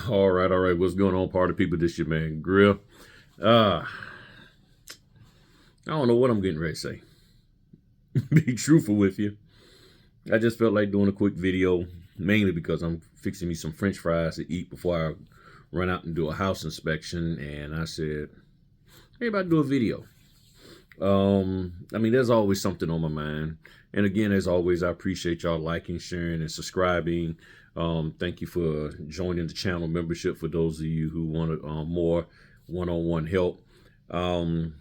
All right, all right. What's going on, party people? This your man Grill. Uh, I don't know what I'm getting ready to say. Be truthful with you. I just felt like doing a quick video, mainly because I'm fixing me some French fries to eat before I run out and do a house inspection. And I said, hey, about to do a video. I mean, there's always something on my mind. And again, as always, I appreciate y'all liking, sharing, and subscribing. Thank you for joining the channel membership for those of you who wanted more one-on-one help. Um,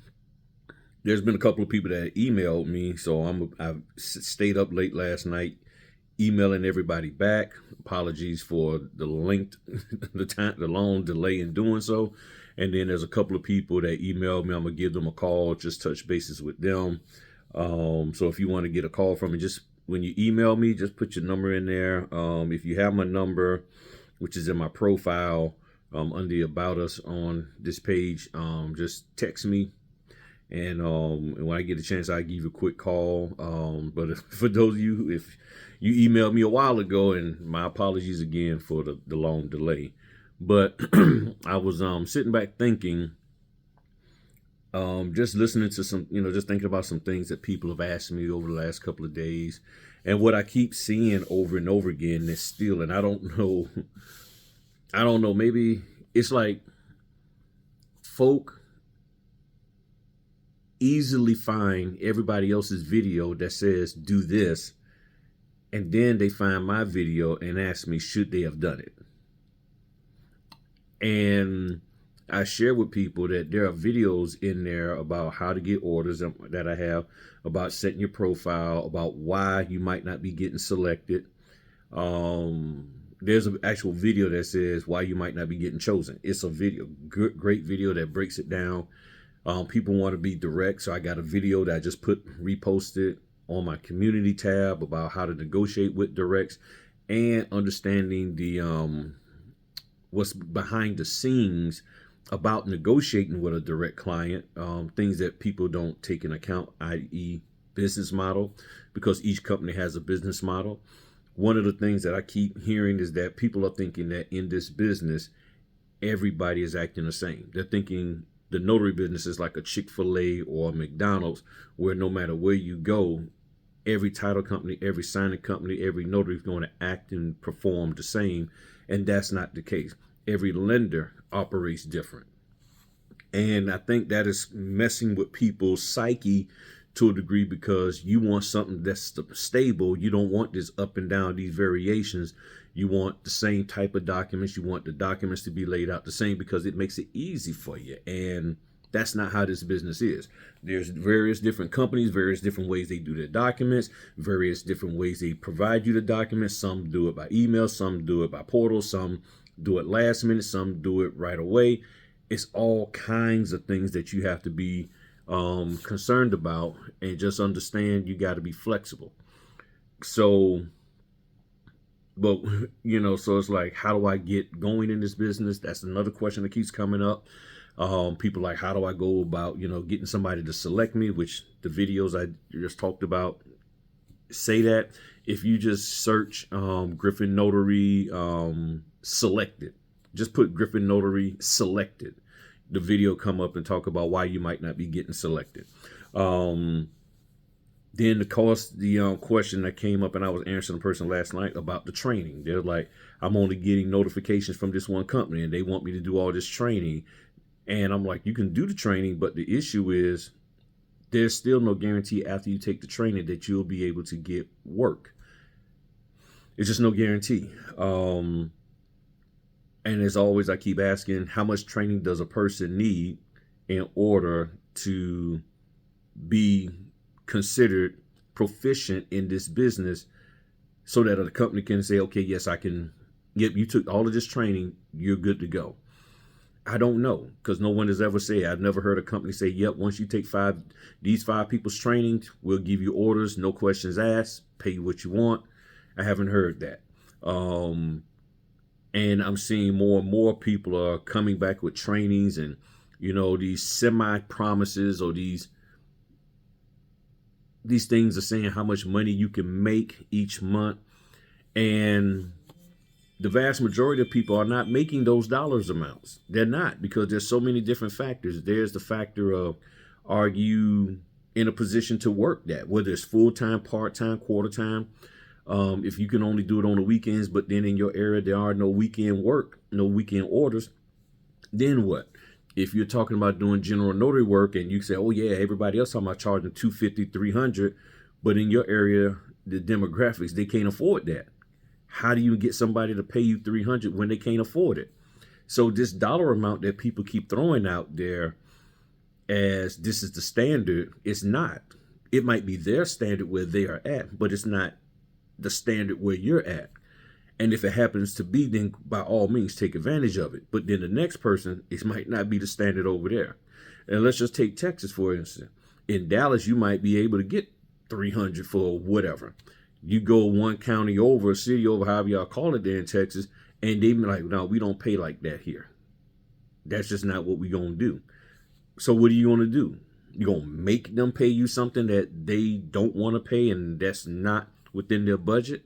there's been a couple of people that emailed me, so I've stayed up late last night emailing everybody back. Apologies for the length, the long delay in doing so. And then there's a couple of people that emailed me. I'm gonna give them a call, just touch bases with them. So if you want to get a call from me, just when you email me, just put your number in there. If you have my number, which is in my profile under the About Us on this page, just text me. And when I get a chance, I'll give you a quick call. But for those of you, if you emailed me a while ago, and my apologies again for the long delay. But I was sitting back thinking, just listening to some, just thinking about some things that people have asked me over the last couple of days. And what I keep seeing over and over again is still, and I don't know, maybe it's like folk easily find everybody else's video that says do this, and then they find my video and ask me should they have done it. And I share with people that there are videos in there about how to get orders that I have, about setting your profile, about why you might not be getting selected. There's an actual video that says why you might not be getting chosen. It's a video, great video that breaks it down. People want to be direct, so I got a video that I just reposted on my community tab about how to negotiate with directs and understanding the what's behind the scenes about negotiating with a direct client, things that people don't take into account, i.e. business model, because each company has a business model. One of the things that I keep hearing is that people are thinking that in this business, everybody is acting the same. They're thinking the notary business is like a Chick-fil-A or a McDonald's, where no matter where you go, every title company, every signing company, every notary is going to act and perform the same. And that's not the case. Every lender operates different. And I think that is messing with people's psyche to a degree, because you want something that's stable. You don't want this up and down, these variations. You want the same type of documents. You want the documents to be laid out the same because it makes it easy for you. And that's not how this business is. There's various different companies, various different ways they do their documents, various different ways they provide you the documents. Some do it by email, some do it by portal, some do it last minute, some do it right away. It's all kinds of things that you have to be concerned about, and just understand you got to be flexible. So, but so it's like, how do I get going in this business? That's another question that keeps coming up. People like, how do I go about, getting somebody to select me, which the videos I just talked about say that. If you just search Griffin Notary selected, just put Griffin Notary selected, the video come up and talk about why you might not be getting selected. Then the question that came up, and I was answering a person last night about the training. They're like, I'm only getting notifications from this one company and they want me to do all this training. And I'm like, you can do the training, but the issue is there's still no guarantee after you take the training that you'll be able to get work. It's just no guarantee. And as always, I keep asking, how much training does a person need in order to be considered proficient in this business, so that a company can say, okay, yes, I can. Yep, you took all of this training, you're good to go. I don't know, because no one has ever said. I've never heard a company say, yep, once you take these five people's training, we'll give you orders, no questions asked, pay you what you want. I haven't heard that. And I'm seeing more and more people are coming back with trainings and, these semi-promises, or these things are saying how much money you can make each month. And the vast majority of people are not making those dollars amounts. They're not, because there's so many different factors. There's the factor of, are you in a position to work that, whether it's full-time, part-time, quarter-time. If you can only do it on the weekends, but then in your area there are no weekend work, no weekend orders, then what? If you're talking about doing general notary work and you say, oh yeah, everybody else talking about charging $250, $300, but in your area, the demographics, they can't afford that. How do you get somebody to pay you $300 when they can't afford it? So this dollar amount that people keep throwing out there as this is the standard, it's not. It might be their standard where they are at, but it's not the standard where you're at. And if it happens to be, then by all means take advantage of it. But then the next person, it might not be the standard over there. And let's just take Texas, for instance. In Dallas, you might be able to get $300 for whatever. You go one county over, a city over, however y'all call it there in Texas, and they be like, no, we don't pay like that here. That's just not what we're going to do. So what are you going to do? You're going to make them pay you something that they don't want to pay and that's not within their budget?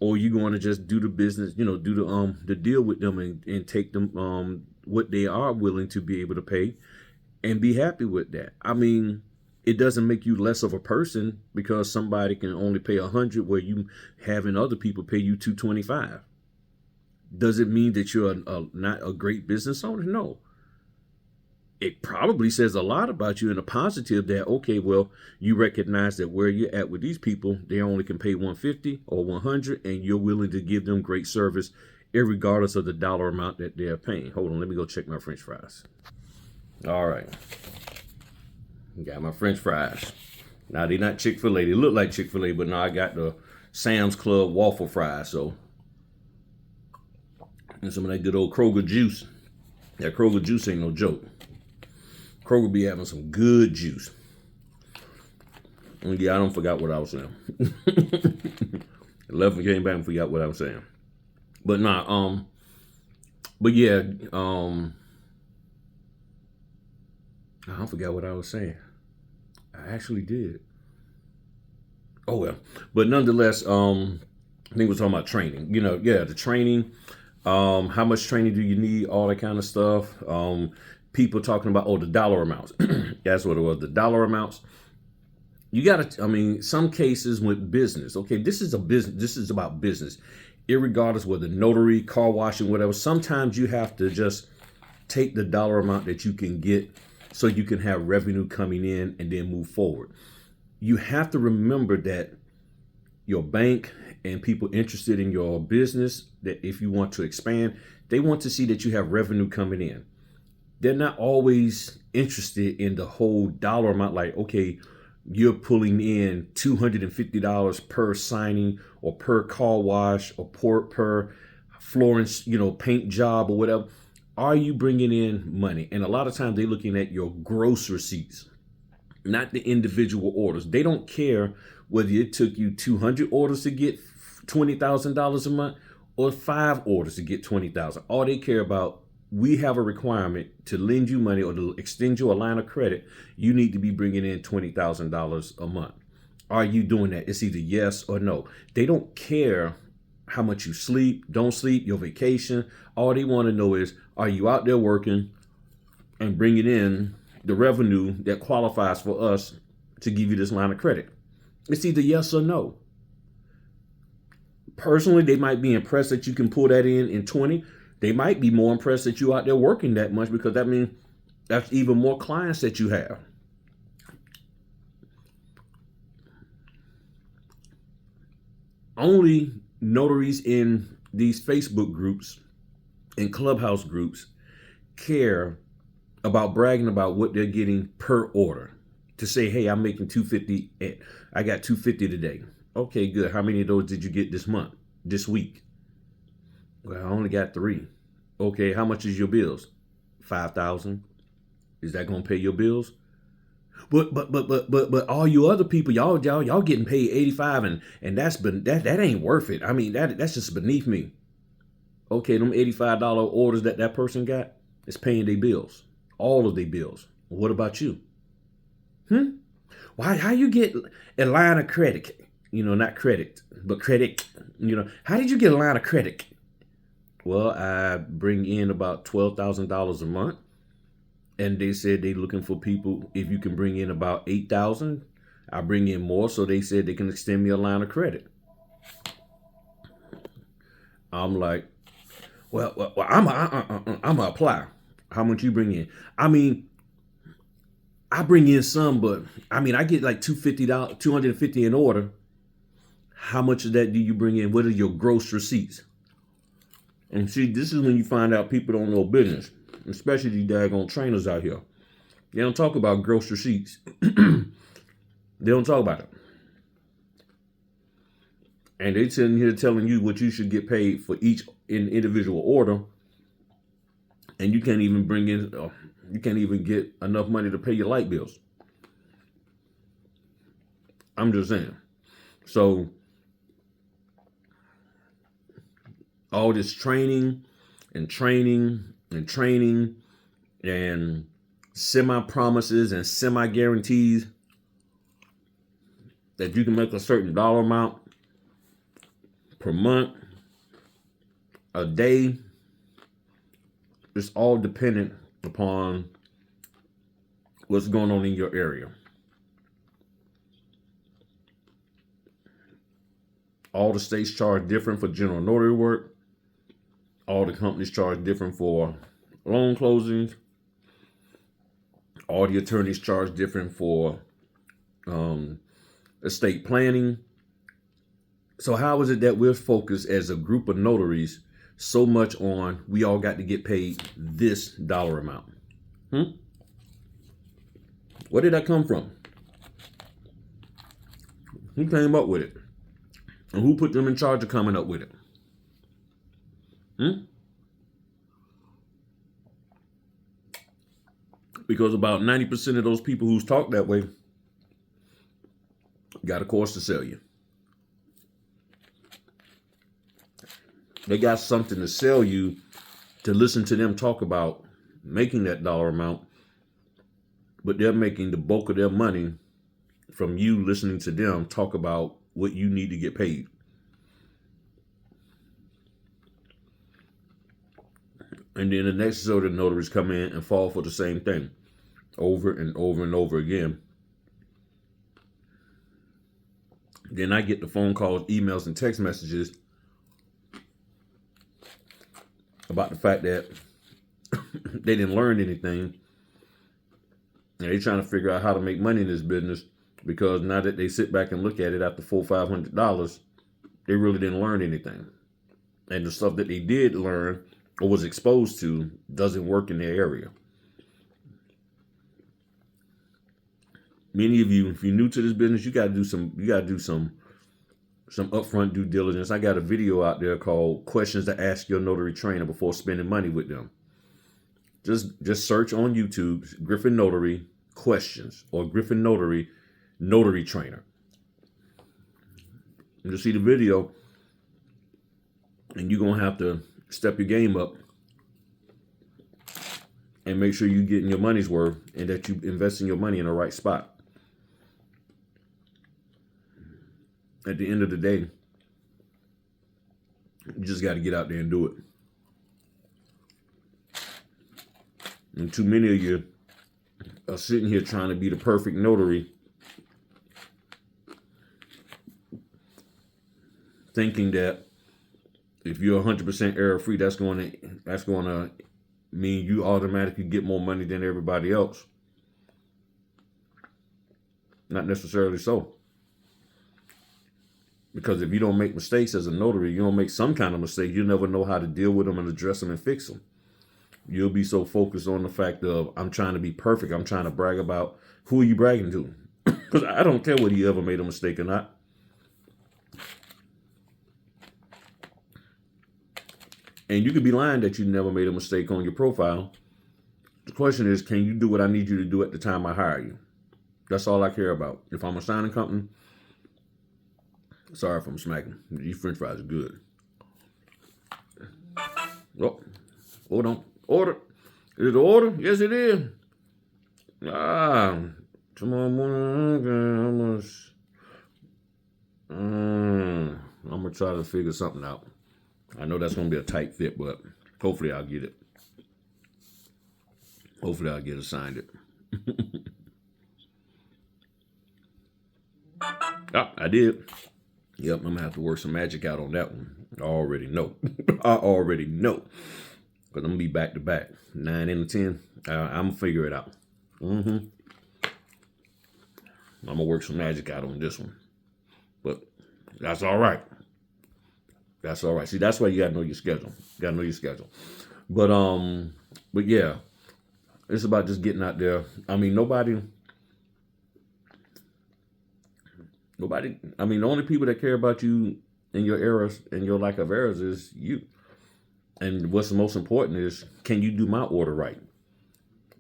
Or you going to just do the business, do the deal with them and take them what they are willing to be able to pay and be happy with that? I mean, it doesn't make you less of a person because somebody can only pay $100 where you having other people pay you $225. Does it mean that you're not a great business owner? No. It probably says a lot about you in a positive that, okay, well, you recognize that where you're at with these people, they only can pay $150 or $100, and you're willing to give them great service irregardless of the dollar amount that they're paying. Hold on, let me go check my French fries. All right. Got my French fries. Now, they're not Chick-fil-A. They look like Chick-fil-A, but now I got the Sam's Club waffle fries, so. And some of that good old Kroger juice. That Kroger juice ain't no joke. Kroger be having some good juice. And yeah, I don't forgot what I was saying. 11 came back and forgot what I was saying. But nah, but yeah, I forgot what I was saying. I actually did. Oh well. But nonetheless, I think we're talking about training. The training, how much training do you need, all that kind of stuff. People talking about, the dollar amounts. That's what it was, the dollar amounts. You gotta, some cases with business, okay, this is about business. Irregardless whether notary, car washing, whatever, sometimes you have to just take the dollar amount that you can get so you can have revenue coming in and then move forward. You have to remember that your bank and people interested in your business, that if you want to expand, they want to see that you have revenue coming in. They're not always interested in the whole dollar amount, like, okay, you're pulling in $250 per signing or per car wash or per Florence, paint job or whatever. Are you bringing in money? And a lot of times they're looking at your gross receipts, not the individual orders. They don't care whether it took you 200 orders to get $20,000 a month or 5 orders to get $20,000. All they care about, we have a requirement to lend you money or to extend you a line of credit. You need to be bringing in $20,000 a month. Are you doing that? It's either yes or no. They don't care how much you sleep, don't sleep, your vacation. All they want to know is, are you out there working and bringing in the revenue that qualifies for us to give you this line of credit? It's either yes or no. Personally, they might be impressed that you can pull that in 20. They might be more impressed that you out there working that much, because that means that's even more clients that you have. Only notaries in these Facebook groups and Clubhouse groups care about bragging about what they're getting per order. To say, hey, I'm making $250. I got $250 today. Okay, good. How many of those did you get this month, this week? Well, I only got 3. Okay, how much is your bills? $5,000. Is that gonna pay your bills? But all you other people, y'all getting paid $85, and that ain't worth it. I mean, that's just beneath me. Okay, them $85 orders that person got is paying their bills, all of their bills. What about you? How you get a line of credit? not credit, but credit. How did you get a line of credit? Well, I bring in about $12,000 a month, and they said they looking for people. If you can bring in about 8,000, I bring in more. So they said they can extend me a line of credit. I'm like, well I'm gonna apply. How much you bring in? I mean, I bring in some, but I get like $250 in order. How much of that do you bring in? What are your gross receipts? And see, this is when you find out people don't know business, especially these daggone trainers out here. They don't talk about gross receipts. They don't talk about it. And they sitting here telling you what you should get paid for each individual order, and you can't even get enough money to pay your light bills. I'm just saying. So all this training and semi-promises and semi-guarantees that you can make a certain dollar amount per month, a day, it's all dependent upon what's going on in your area. All the states charge different for general notary work. All the companies charge different for loan closings. All the attorneys charge different for estate planning. So how is it that we're focused as a group of notaries so much on we all got to get paid this dollar amount? Where did that come from? Who came up with it? And who put them in charge of coming up with it? Because about 90% of those people who's talk that way got a course to sell you. They got something to sell you to listen to them talk about making that dollar amount, but they're making the bulk of their money from you listening to them talk about what you need to get paid. And then the next sort of notaries come in and fall for the same thing over and over and over again. Then I get the phone calls, emails, and text messages about the fact that they didn't learn anything. And they're trying to figure out how to make money in this business, because now that they sit back and look at it after $400-500, they really didn't learn anything. And the stuff that they did learn or was exposed to doesn't work in their area. Many of you, if you're new to this business, you got to do some upfront due diligence. I got a video out there called "Questions to Ask Your Notary Trainer Before Spending Money with Them." Just search on YouTube Griffin Notary questions or Griffin Notary Trainer. You'll see the video, and you're gonna have to step your game up and make sure you're getting your money's worth and that you investing your money in the right spot. At the end of the day, you just got to get out there and do it. And too many of you are sitting here trying to be the perfect notary, thinking that if you're 100% error free, that's going to mean you automatically get more money than everybody else. Not necessarily so. Because if you don't make mistakes as a notary, you don't make some kind of mistake, you'll never know how to deal with them and address them and fix them. You'll be so focused on the fact of, I'm trying to be perfect. I'm trying to brag about, who are you bragging to? Because I don't care whether you ever made a mistake or not. And you could be lying that you never made a mistake on your profile. The question is, can you do what I need you to do at the time I hire you? That's all I care about. If I'm a signing company, sorry if I'm smacking. These french fries are good. Oh, hold on. Order. Is it the order? Yes, it is. Tomorrow morning, I'm going to try to figure something out. I know that's going to be a tight fit, but hopefully I'll get it. Hopefully I'll get assigned it. Oh, I did. Yep, I'm going to have to work some magic out on that one. I already know. I already know. Because I'm going to be back to back. 9 and 10. I'm going to figure it out. I'm going to work some magic out on this one. But that's all right. That's all right. See, that's why you got to know your schedule. You got to know your schedule. But yeah, it's about just getting out there. I mean, nobody, I mean, the only people that care about you and your errors and your lack of errors is you. And what's the most important is, can you do my order right?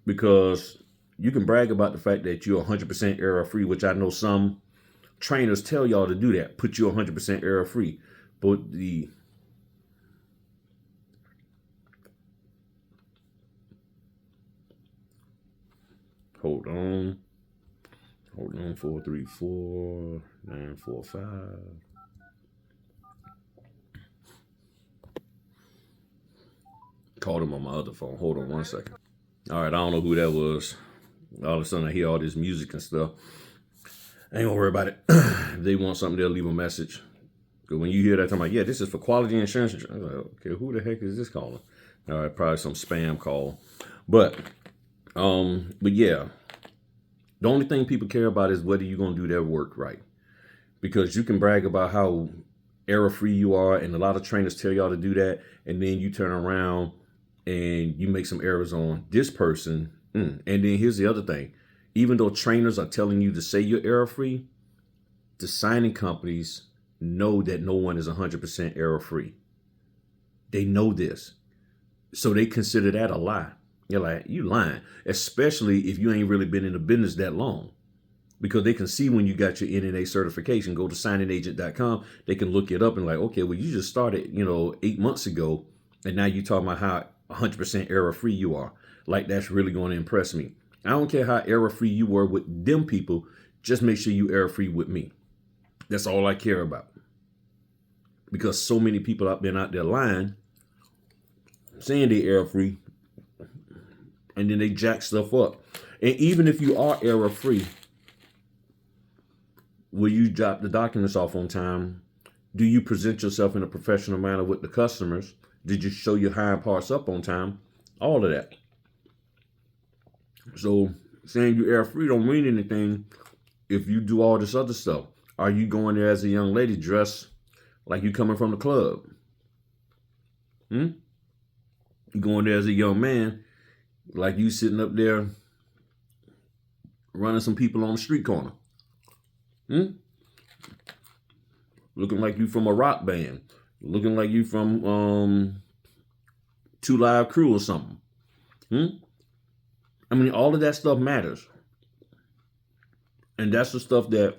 Because you can brag about the fact that you're 100% error free, which I know some trainers tell y'all to do that, put you 100% error free. But hold on, 434 945. Called him on my other phone. Hold on 1 second. All right, I don't know who that was. All of a sudden I hear all this music and stuff. I ain't gonna worry about it. If they want something, they'll leave a message. Because when you hear that, I'm like, yeah, this is for quality insurance. I'm like, okay, who the heck is this calling? All right, probably some spam call. But yeah, the only thing people care about is whether you're gonna do their work right. Because you can brag about how error-free you are, and a lot of trainers tell y'all to do that, and then you turn around and you make some errors on this person. And then here's the other thing. Even though trainers are telling you to say you're error-free, the signing companies know that no one is 100% error-free. They know this. So they consider that a lie. You're like, you lying. Especially if you ain't really been in the business that long. Because they can see when you got your NNA certification. Go to signingagent.com. They can look it up and like, okay, well, you just started, 8 months ago. And now you talking about how 100% error-free you are. Like, that's really going to impress me. I don't care how error-free you were with them people. Just make sure you error-free with me. That's all I care about. Because so many people have been out there lying, saying they error-free, and then they jack stuff up. And even if you are error-free, will you drop the documents off on time? Do you present yourself in a professional manner with the customers? Did you show your hind parts up on time? All of that. So saying you error-free don't mean anything if you do all this other stuff. Are you going there as a young lady dressed like you coming from the club? You going there as a young man like you sitting up there running some people on the street corner? Looking like you from a rock band. Looking like you from 2 Live Crew or something. I mean, all of that stuff matters. And that's the stuff that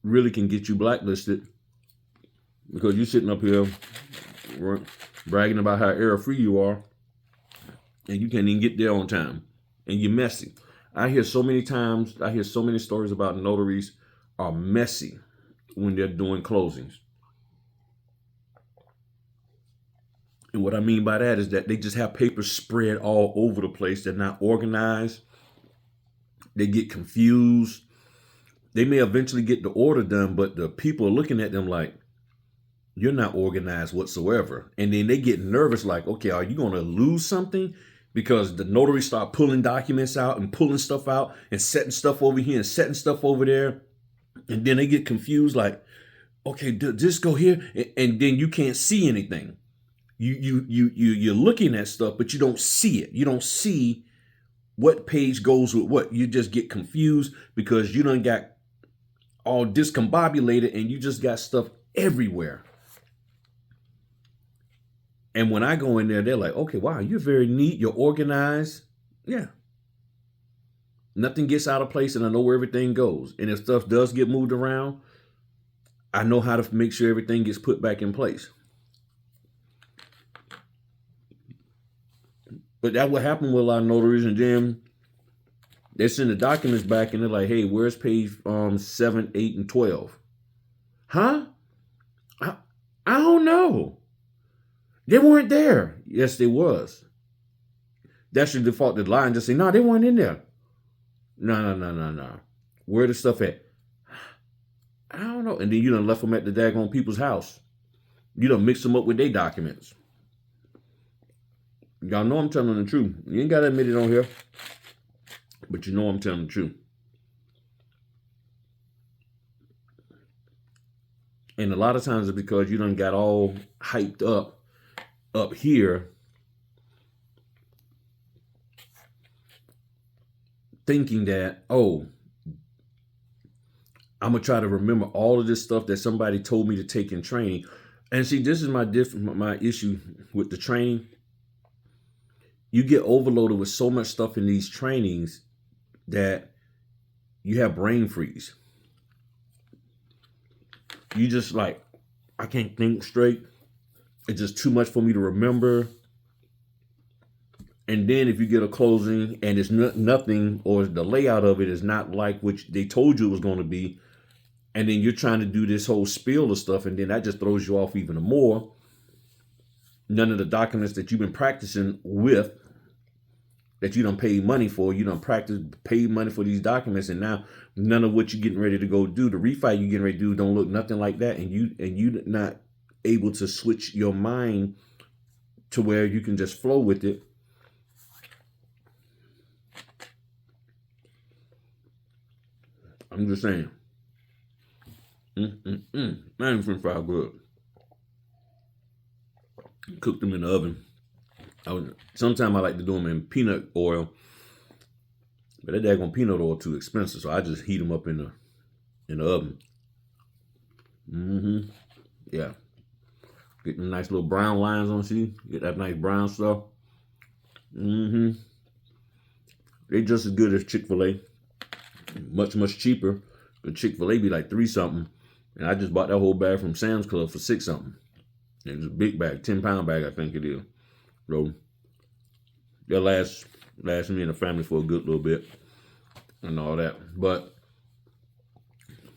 really can get you blacklisted, because you're sitting up here bragging about how error-free you are, and you can't even get there on time, and you're messy. I hear so many stories about notaries are messy when they're doing closings. And what I mean by that is that they just have papers spread all over the place. They're not organized. They get confused. They may eventually get the order done, but the people are looking at them like, you're not organized whatsoever. And then they get nervous like, okay, are you going to lose something? Because the notary start pulling documents out and pulling stuff out and setting stuff over here and setting stuff over there. And then they get confused like, okay, just go here. And then you can't see anything. You're looking at stuff, but you don't see it. You don't see what page goes with what. You just get confused because you done got all discombobulated and you just got stuff everywhere. And when I go in there, they're like, okay, wow, you're very neat. You're organized. Yeah. Nothing gets out of place and I know where everything goes. And if stuff does get moved around, I know how to make sure everything gets put back in place. But that what happened with a lot of notaries, and then they send the documents back and they're like, hey, where's page 7, 8, and 12? Huh? I, I don't know. They weren't there. Yes, they was. That's your default to lie and just say, no, they weren't in there. No. Where the stuff at? I don't know. And then you done left them at the daggone people's house. You done mixed them up with their documents. Y'all know I'm telling the truth. You ain't got to admit it on here. But you know I'm telling the truth. And a lot of times it's because you done got all hyped up here, thinking that, oh, I'm going to try to remember all of this stuff that somebody told me to take in training. And see, this is my issue with the training. You get overloaded with so much stuff in these trainings that you have brain freeze. You just like, I can't think straight. It's just too much for me to remember. And then if you get a closing and it's nothing, or the layout of it is not like what they told you it was going to be, and then you're trying to do this whole spiel of stuff, and then that just throws you off even more. None of the documents that you've been practicing with, that you done paid money for, you done paid money for these documents, and now none of what you're getting ready to go do, the refi you're getting ready to do, don't look nothing like that, and you not able to switch your mind to where you can just flow with it. I'm just saying. Man, French fries good. Cook them in the oven. Sometimes I like to do them in peanut oil, but that daggone peanut oil too expensive, so I just heat them up in the oven. Yeah. Get them nice little brown lines on, see? Get that nice brown stuff. They just as good as Chick-fil-A. Much cheaper. But Chick-fil-A be like $3 something. And I just bought that whole bag from Sam's Club for $6 something. And it's a big bag, 10-pound bag, I think it is. So that lasts me and the family for a good little bit and all that. But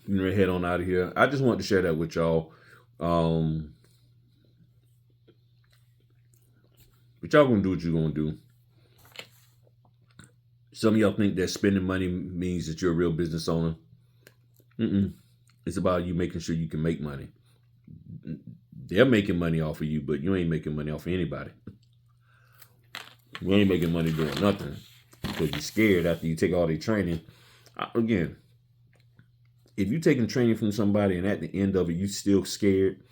you know, head on out of here. I just wanted to share that with y'all. But y'all gonna do what you're gonna do. Some of y'all think that spending money means that you're a real business owner. It's about you making sure you can make money. They're making money off of you, but you ain't making money off of anybody. You ain't making money doing nothing because you're scared after you take all their training. Again, if you're taking training from somebody and at the end of it, you still scared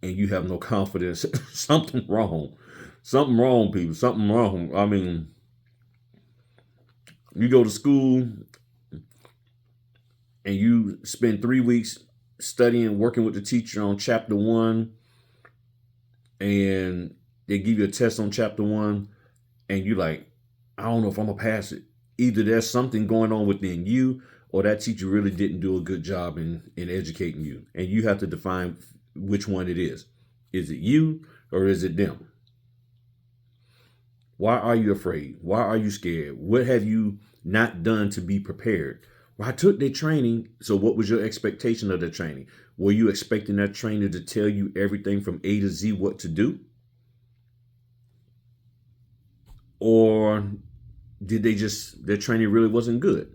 and you have no confidence, something wrong. Something wrong, people. Something wrong. I mean, you go to school and you spend 3 weeks studying, working with the teacher on chapter 1, and they give you a test on chapter 1, and you're like, I don't know if I'm gonna pass it. Either there's something going on within you, or that teacher really didn't do a good job in educating you. And you have to define which one it is. Is it you or is it them? Why are you afraid? Why are you scared? What have you not done to be prepared? Well, I took their training. So what was your expectation of the training? Were you expecting that trainer to tell you everything from A to Z what to do? Or did their training really wasn't good?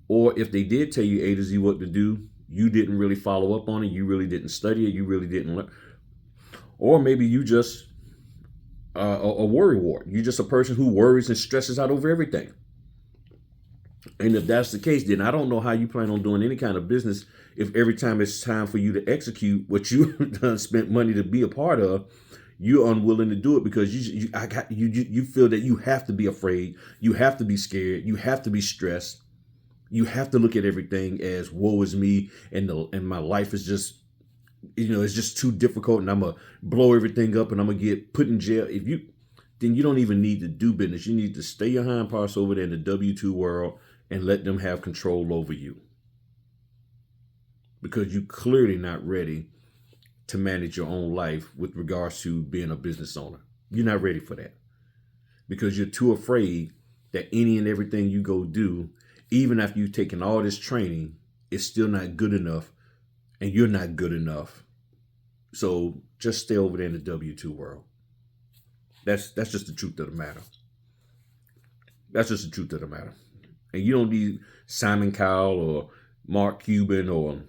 Or if they did tell you A to Z what to do, you didn't really follow up on it. You really didn't study it. You really didn't learn. Or maybe you just a worry wart. You're just a person who worries and stresses out over everything. And if that's the case, then I don't know how you plan on doing any kind of business if every time it's time for you to execute what you done spent money to be a part of, you're unwilling to do it because you feel that you have to be afraid, you have to be scared, you have to be stressed, you have to look at everything as woe is me, and my life is just, it's just too difficult, and I'm gonna blow everything up, and I'm gonna get put in jail. Then you don't even need to do business. You need to stay your hind parts over there in the W-2 world and let them have control over you, because you're clearly not ready to manage your own life with regards to being a business owner. You're not ready for that because you're too afraid that any and everything you go do, even after you've taken all this training, is still not good enough and you're not good enough. So just stay over there in the W-2 world. That's just the truth of the matter. That's just the truth of the matter. And you don't need Simon Cowell or Mark Cuban or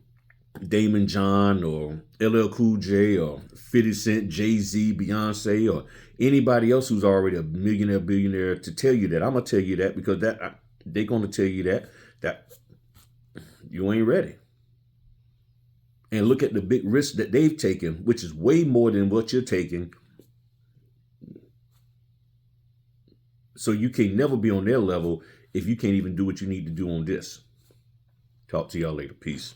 Damon John or LL Cool J or 50 Cent, Jay-Z, Beyonce, or anybody else who's already a millionaire, billionaire to tell you that. I'm going to tell you that because they're going to tell you that you ain't ready. And look at the big risks that they've taken, which is way more than what you're taking. So you can never be on their level if you can't even do what you need to do on this. Talk to y'all later. Peace.